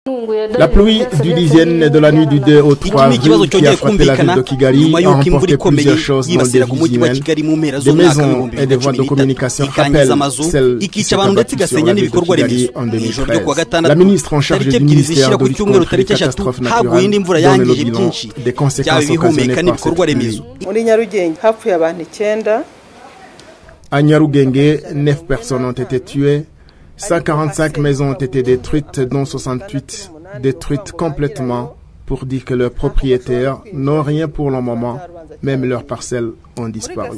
La pluie du dixième de la nuit du 2 au 3 avril qui a frappé la ville de Kigali a emporté plusieurs choses dans des vies humaines, des maisons et des voies de communication rappellent celles qui s'est abattue sur la ville de Kigali en 2013. La ministre en charge du ministère de lutte contre les catastrophes naturelles donne le bilan des conséquences occasionnées par cette pluie. À Nyarugenge, 9 personnes ont été tuées. 145 maisons ont été détruites, dont 68 détruites complètement, pour dire que leurs propriétaires n'ont rien pour le moment, même leurs parcelles ont disparu.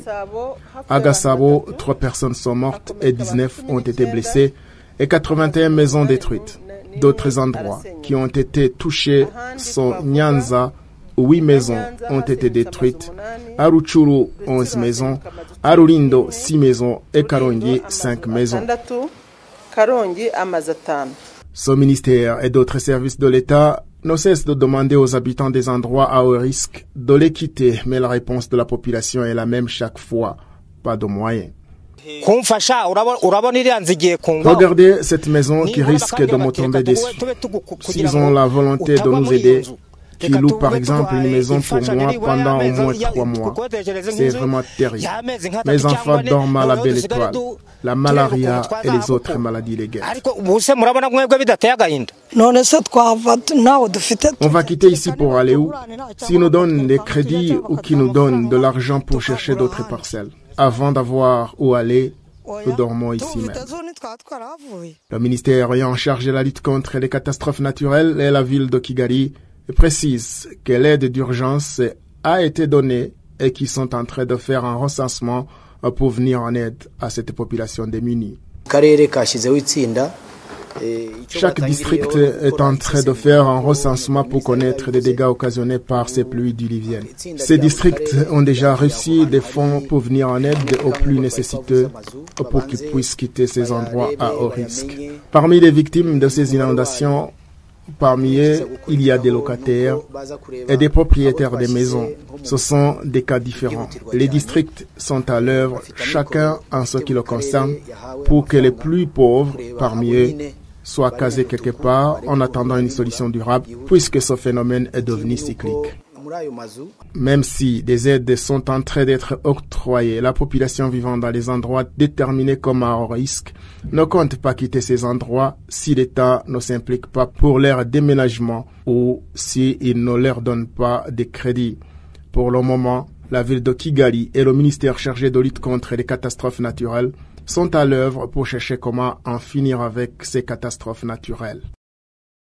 À Gasabo, 3 personnes sont mortes et 19 ont été blessées et 81 maisons détruites. D'autres endroits qui ont été touchés sont Nyanza, 8 maisons ont été détruites, à Ruchuru, 11 maisons, à Rulindo, 6 maisons et Karongi, 5 maisons. Ce ministère et d'autres services de l'État ne cessent de demander aux habitants des endroits à haut risque de les quitter, mais la réponse de la population est la même chaque fois, pas de moyens. Regardez cette maison qui risque de me tomber dessus. S'ils ont la volonté de nous aider, qui loue par exemple une maison pour moi pendant au moins 3 mois. C'est vraiment terrible. Mes enfants dorment à la belle étoile, la malaria et les autres maladies légales. On va quitter ici pour aller où? S'ils nous donnent des crédits ou qu'ils nous donnent de l'argent pour chercher d'autres parcelles. Avant d'avoir où aller, nous dormons ici même. Le ministère ayant en charge de la lutte contre les catastrophes naturelles et la ville de Kigali précise que l'aide d'urgence a été donnée et qu'ils sont en train de faire un recensement pour venir en aide à cette population démunie. Chaque district est en train de faire un recensement pour connaître les dégâts occasionnés par ces pluies diluviennes. Ces districts ont déjà reçu des fonds pour venir en aide aux plus nécessiteux pour qu'ils puissent quitter ces endroits à haut risque. Parmi les victimes de ces inondations, parmi eux, il y a des locataires et des propriétaires des maisons. Ce sont des cas différents. Les districts sont à l'œuvre, chacun en ce qui le concerne, pour que les plus pauvres parmi eux soient casés quelque part en attendant une solution durable, puisque ce phénomène est devenu cyclique. Même si des aides sont en train d'être octroyées, la population vivant dans les endroits déterminés comme à haut risque ne compte pas quitter ces endroits si l'État ne s'implique pas pour leur déménagement ou s'il ne leur donne pas de crédits. Pour le moment, la ville de Kigali et le ministère chargé de lutte contre les catastrophes naturelles sont à l'œuvre pour chercher comment en finir avec ces catastrophes naturelles.